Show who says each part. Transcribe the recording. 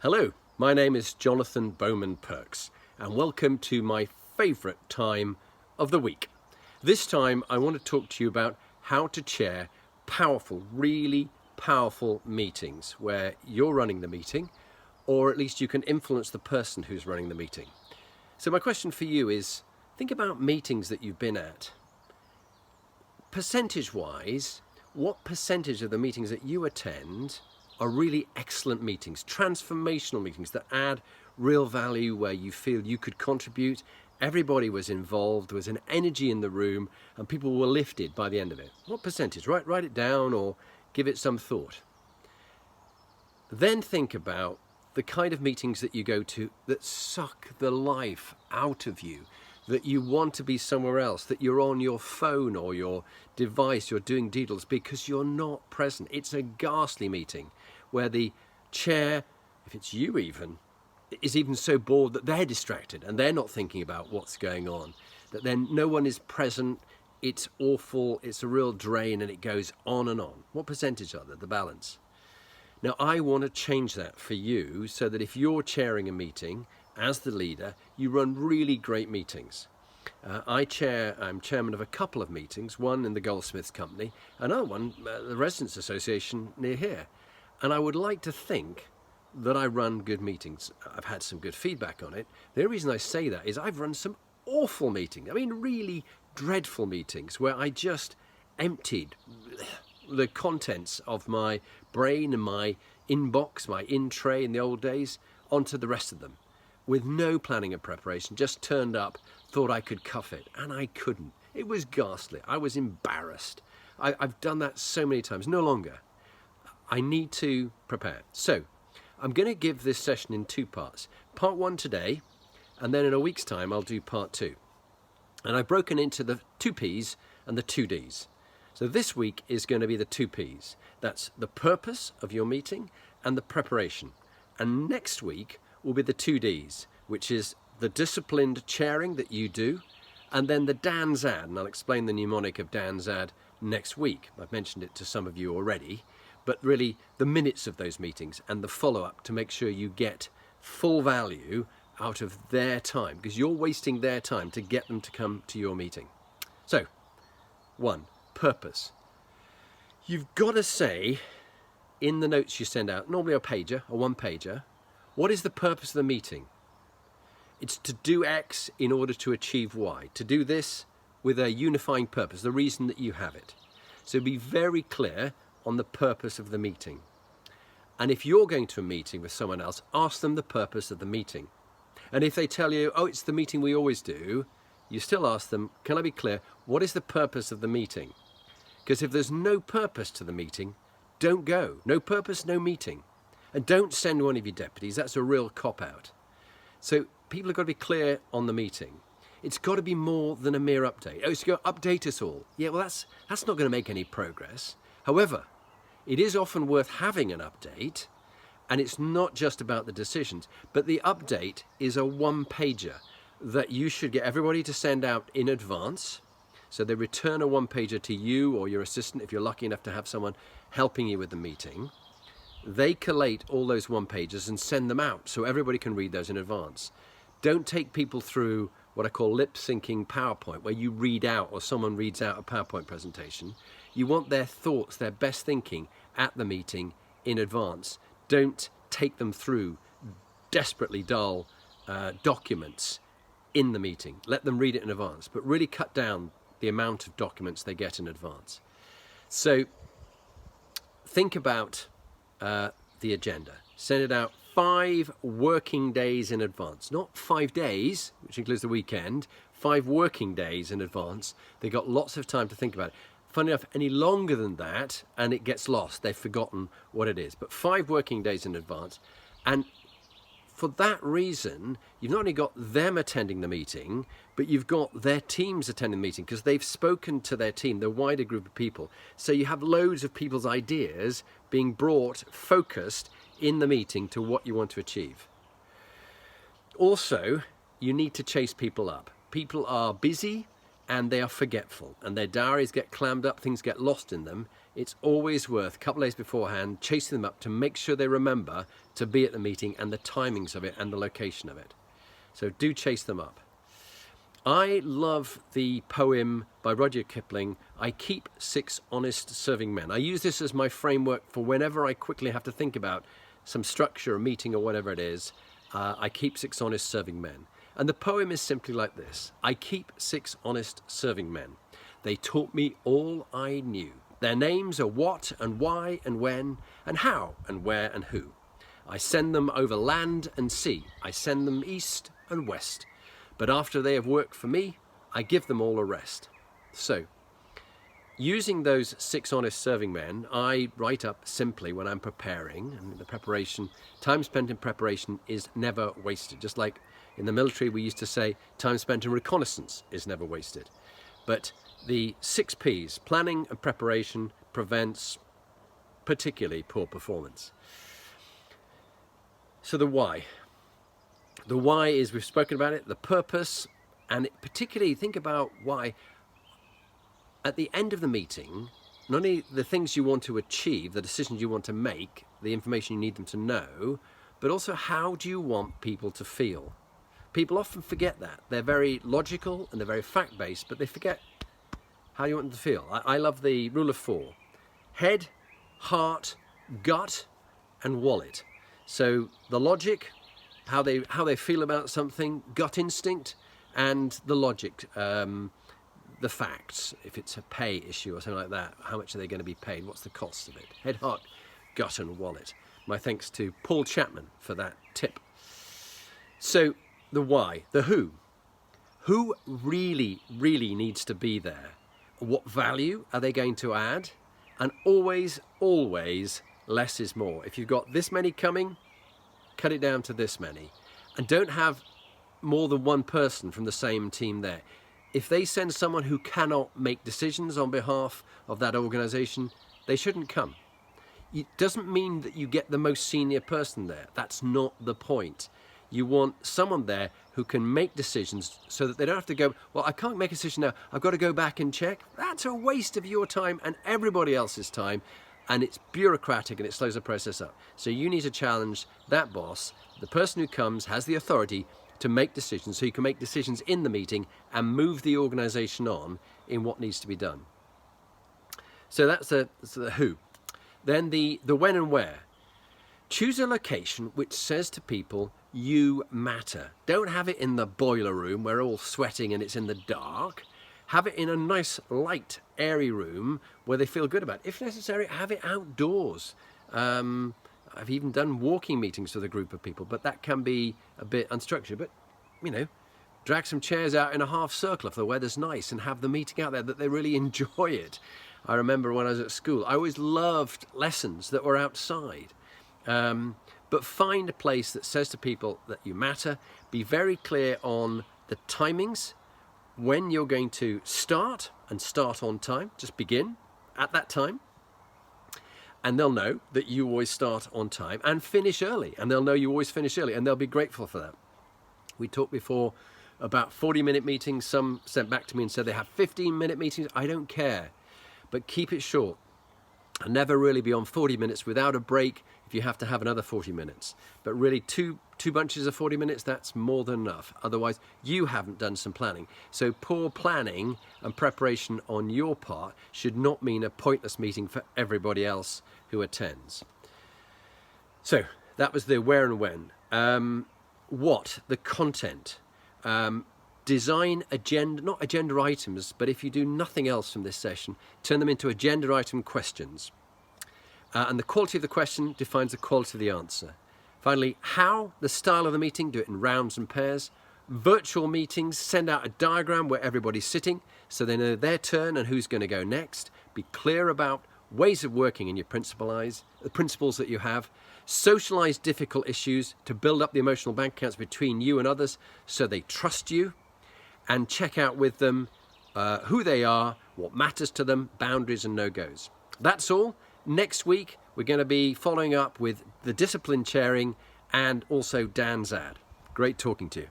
Speaker 1: Hello, my name is Jonathan Bowman-Perks and welcome to my favourite time of the week. This time I want to talk to you about how to chair powerful, really powerful meetings where you're running the meeting, or at least you can influence the person who's running the meeting. So my question for you is, think about meetings that you've been at. Percentage-wise, what percentage of the meetings that you attend are really excellent meetings, transformational meetings that add real value, where you feel you could contribute, everybody was involved, there was an energy in the room, and people were lifted by the end of it? What percentage? Write it down or give it some thought. Then think about the kind of meetings that you go to that suck the life out of you, that you want to be somewhere else, that you're on your phone or your device, you're doing doodles because you're not present. It's a ghastly meeting where the chair, if it's you even, is even so bored that they're distracted and they're not thinking about what's going on, that then no one is present. It's awful, it's a real drain, and it goes on and on. What percentage are there, the balance? Now I want to change that for you so that if you're chairing a meeting as the leader, you run really great meetings. I'm chairman of a couple of meetings, one in the Goldsmiths Company, another one, the Residents Association near here. And I would like to think that I run good meetings. I've had some good feedback on it. The only reason I say that is I've run some awful meetings. I mean, really dreadful meetings where I just emptied the contents of my brain and my inbox, my in-tray in the old days, onto the rest of them, with no planning and preparation, just turned up, thought I could cuff it, and I couldn't. It was ghastly. I was embarrassed. I've done that so many times, no longer. I need to prepare. So I'm going to give this session in two parts. Part one today, and then in a week's time I'll do part two. And I've broken into the 2 Ps and the 2 Ds. So this week is going to be the 2 Ps. That's the purpose of your meeting and the preparation. And next week will be the 2 Ds, which is the disciplined chairing that you do, and then the DANZAD, and I'll explain the mnemonic of DANZAD next week. I've mentioned it to some of you already, but really the minutes of those meetings and the follow-up to make sure you get full value out of their time, because you're wasting their time to get them to come to your meeting. So, 1, purpose. You've got to say in the notes you send out, normally a pager, a one-pager, what is the purpose of the meeting? It's to do X in order to achieve Y, to do this with a unifying purpose, the reason that you have it. So be very clear on the purpose of the meeting. And if you're going to a meeting with someone else, ask them the purpose of the meeting. And if they tell you, oh, it's the meeting we always do, you still ask them, can I be clear, what is the purpose of the meeting? Because if there's no purpose to the meeting, don't go. No purpose, no meeting. And don't send one of your deputies. That's a real cop-out. So people have got to be clear on the meeting. It's got to be more than a mere update. Oh, it's got to update us all. Yeah, well, that's not going to make any progress. However, it is often worth having an update, and it's not just about the decisions, but the update is a one-pager that you should get everybody to send out in advance. So they return a one-pager to you or your assistant if you're lucky enough to have someone helping you with the meeting. They collate all those one-pagers and send them out so everybody can read those in advance. Don't take people through what I call lip-syncing PowerPoint, where you read out or someone reads out a PowerPoint presentation. You want their thoughts, their best thinking at the meeting in advance. Don't take them through desperately dull documents in the meeting. Let them read it in advance, but really cut down the amount of documents they get in advance. So think about the agenda. Send it out 5 working days in advance, not 5 days, which includes the weekend, 5 working days in advance. They got lots of time to think about it. Funny enough, any longer than that, and it gets lost. They've forgotten what it is. But 5 working days in advance. And for that reason, you've not only got them attending the meeting, but you've got their teams attending the meeting because they've spoken to their team, the wider group of people. So you have loads of people's ideas being brought, focused in the meeting to what you want to achieve. Also, you need to chase people up. People are busy and they are forgetful, and their diaries get clammed up, things get lost in them. it's always worth a couple of days beforehand chasing them up to make sure they remember to be at the meeting and the timings of it and the location of it. So do chase them up. I love the poem by Rudyard Kipling, I Keep 6 Honest Serving Men. I use this as my framework for whenever I quickly have to think about some structure, a meeting or whatever it is. I keep 6 honest serving men. And the poem is simply like this. I keep 6 honest serving men. They taught me all I knew. Their names are what and why and when and how and where and who. I send them over land and sea. I send them east and west. But after they have worked for me, I give them all a rest. So, using those 6 honest serving men, I write up simply when I'm preparing, and the preparation, time spent in preparation is never wasted. Just like in the military we used to say, time spent in reconnaissance is never wasted. But the 6 P's, planning and preparation, prevents particularly poor performance. So the why. The why is, we've spoken about it, the purpose, and particularly think about why at the end of the meeting, not only the things you want to achieve, the decisions you want to make, the information you need them to know, but also how do you want people to feel? People often forget that. They're very logical and they're very fact-based, but they forget how you want them to feel. I love the rule of 4. Head, heart, gut, and wallet. So the logic, how they feel about something, gut instinct, and the logic, the facts, if it's a pay issue or something like that, how much are they going to be paid, what's the cost of it? Head, heart, gut and wallet. My thanks to Paul Chapman for that tip. So the why, the who. Who really needs to be there? What value are they going to add? And always, less is more. If you've got this many coming, cut it down to this many. And don't have more than one person from the same team there. If they send someone who cannot make decisions on behalf of that organization, they shouldn't come. It doesn't mean that you get the most senior person there. That's not the point. You want someone there who can make decisions so that they don't have to go, well, I can't make a decision now, I've got to go back and check. That's a waste of your time and everybody else's time, and it's bureaucratic and it slows the process up. So you need to challenge that boss. The person who comes has the authority to make decisions, so you can make decisions in the meeting and move the organization on in what needs to be done. So that's the who. Then the when and where. Choose a location which says to people, you matter. Don't have it in the boiler room where we're all sweating and it's in the dark. Have it in a nice, light, airy room where they feel good about it. If necessary, have it outdoors. I've even done walking meetings with a group of people, but that can be a bit unstructured. But, you know, drag some chairs out in a half circle if the weather's nice and have the meeting out there that they really enjoy it. I remember when I was at school, I always loved lessons that were outside. But find a place that says to people that you matter. Be very clear on the timings, when you're going to start, and start on time. Just begin at that time. And they'll know that you always start on time and finish early. And they'll know you always finish early, and they'll be grateful for that. We talked before about 40-minute meetings. Some sent back to me and said they have 15-minute meetings. I don't care, but keep it short. And never really beyond 40 minutes without a break if you have to have another 40 minutes. But really two bunches of 40 minutes, that's more than enough. Otherwise, you haven't done some planning. So poor planning and preparation on your part should not mean a pointless meeting for everybody else who attends. So that was the where and when. What? The content. Design agenda, not agenda items, but if you do nothing else from this session, turn them into agenda item questions. And the quality of the question defines the quality of the answer. Finally, how? The style of the meeting, do it in rounds and pairs. Virtual meetings, send out a diagram where everybody's sitting so they know their turn and who's going to go next. Be clear about ways of working in your the principles that you have. Socialize difficult issues to build up the emotional bank accounts between you and others so they trust you. And check out with them who they are, what matters to them, boundaries and no-goes. That's all. Next week, we're going to be following up with the discipline chairing and also Dan's ad. Great talking to you.